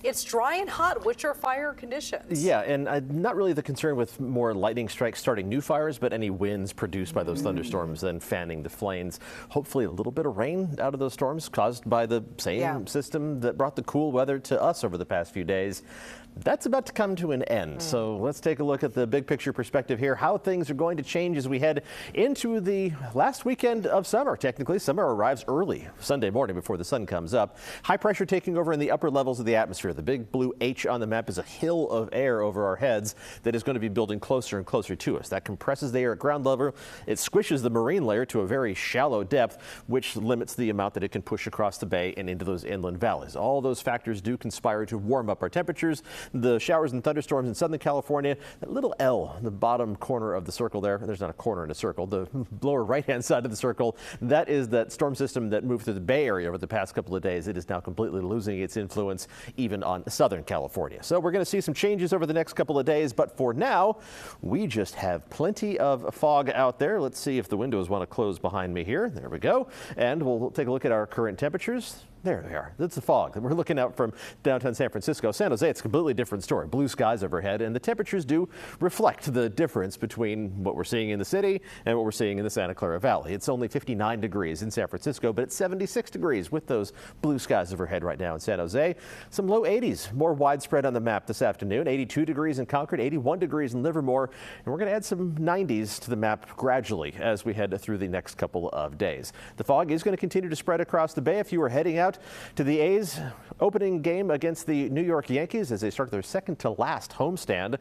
it's dry and hot, which are fire conditions. Yeah, and not really the concern with more lightning strikes starting new fires, but any winds produced by those thunderstorms then fanning the flames. Hopefully a little bit of rain out of those storms caused by the same system that brought the cool weather to us over the past few days. That's about to come to an end. So let's take a look at the big picture perspective here, how things are going to change as we head into the last weekend of summer. Technically, summer arrives early Sunday morning before the sun comes up. High pressure taking over in the upper levels of the atmosphere. The big blue H on the map is a hill of air over our heads that is going to be building closer and closer to us. That compresses the air at ground level. It squishes the marine layer to a very shallow depth, which limits the amount that it can push across the bay and into those inland valleys. All those factors do conspire to warm up our temperatures. The showers and thunderstorms in Southern California, that little L in the bottom corner of the circle there's not a corner in a circle, the lower right-hand side of the circle, that is that storm system that moved through the Bay Area over the past couple of days. It is now completely losing its influence even on Southern California. So we're going to see some changes over the next couple of days, but for now, we just have plenty of fog out there. Let's see if the windows want to close behind me here. There we go. And we'll take a look at our current temperatures. There they are. That's the fog that we're looking out from downtown San Francisco. San Jose, it's a completely different story. Blue skies overhead, and the temperatures do reflect the difference between what we're seeing in the city and what we're seeing in the Santa Clara Valley. It's only 59 degrees in San Francisco, but it's 76 degrees with those blue skies overhead right now in San Jose. Some low 80s, more widespread on the map this afternoon. 82 degrees in Concord, 81 degrees in Livermore, and we're going to add some 90s to the map gradually as we head through the next couple of days. The fog is going to continue to spread across the bay. If you were heading out to the A's opening game against the New York Yankees as they start their second to last homestand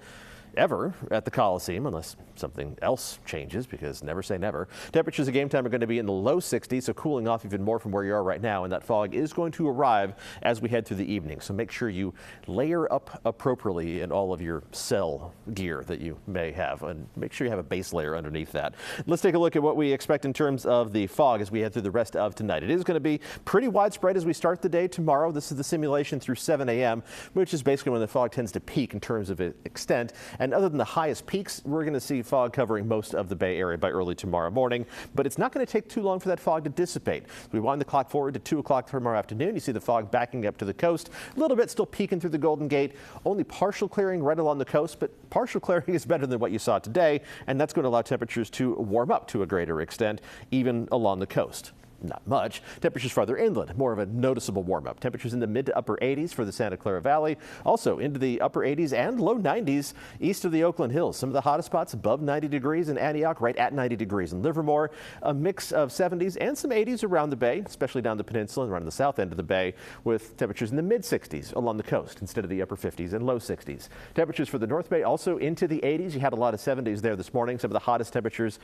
ever at the Coliseum, unless something else changes, because never say never. Temperatures at game time are going to be in the low 60s, so cooling off even more from where you are right now, and that fog is going to arrive as we head through the evening. So make sure you layer up appropriately in all of your cell gear that you may have, and make sure you have a base layer underneath that. Let's take a look at what we expect in terms of the fog as we head through the rest of tonight. It is going to be pretty widespread as we start the day tomorrow. This is the simulation through 7 a.m., which is basically when the fog tends to peak in terms of its extent. And other than the highest peaks, we're going to see fog covering most of the Bay Area by early tomorrow morning, but it's not going to take too long for that fog to dissipate. We wind the clock forward to 2 o'clock tomorrow afternoon. You see the fog backing up to the coast, a little bit still peeking through the Golden Gate, only partial clearing right along the coast, but partial clearing is better than what you saw today, and that's going to allow temperatures to warm up to a greater extent, even along the coast. Not much. Temperatures farther inland, more of a noticeable warm-up. Temperatures in the mid to upper 80s for the Santa Clara Valley, also into the upper 80s and low 90s east of the Oakland Hills. Some of the hottest spots above 90 degrees in Antioch, right at 90 degrees in Livermore. A mix of 70s and some 80s around the bay, especially down the peninsula and around the south end of the bay, with temperatures in the mid 60s along the coast instead of the upper 50s and low 60s. Temperatures for the North Bay also into the 80s. You had a lot of 70s there this morning. Some of the hottest temperatures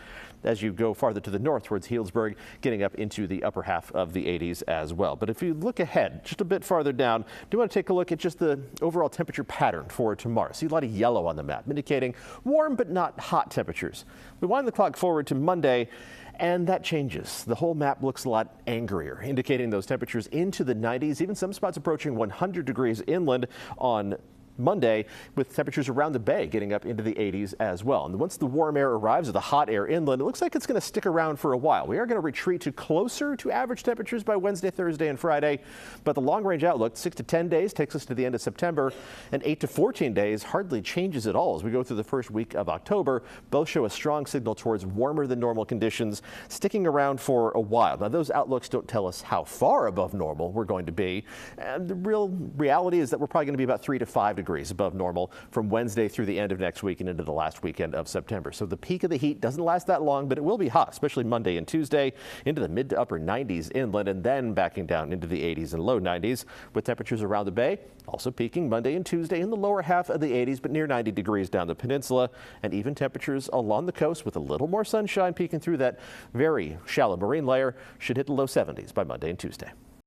as you go farther to the north towards Healdsburg, getting up into the upper half of the 80s as well. But if you look ahead just a bit farther down, do want to take a look at just the overall temperature pattern for tomorrow. See a lot of yellow on the map, indicating warm but not hot temperatures. We wind the clock forward to Monday, and that changes. The whole map looks a lot angrier, indicating those temperatures into the 90s, even some spots approaching 100 degrees inland on Monday, with temperatures around the bay getting up into the 80s as well. And once the warm air arrives, or the hot air inland, it looks like it's going to stick around for a while. We are going to retreat to closer to average temperatures by Wednesday, Thursday, and Friday. But the long-range outlook, 6 to 10 days, takes us to the end of September, and 8 to 14 days hardly changes at all as we go through the first week of October. Both show a strong signal towards warmer than normal conditions sticking around for a while. Now, those outlooks don't tell us how far above normal we're going to be. And the real reality is that we're probably going to be about 3 to 5 degrees above normal from Wednesday through the end of next week and into the last weekend of September. So the peak of the heat doesn't last that long, but it will be hot, especially Monday and Tuesday, into the mid to upper 90s inland, and then backing down into the 80s and low 90s, with temperatures around the bay also peaking Monday and Tuesday in the lower half of the 80s, but near 90 degrees down the peninsula, and even temperatures along the coast with a little more sunshine peeking through that very shallow marine layer should hit the low 70s by Monday and Tuesday.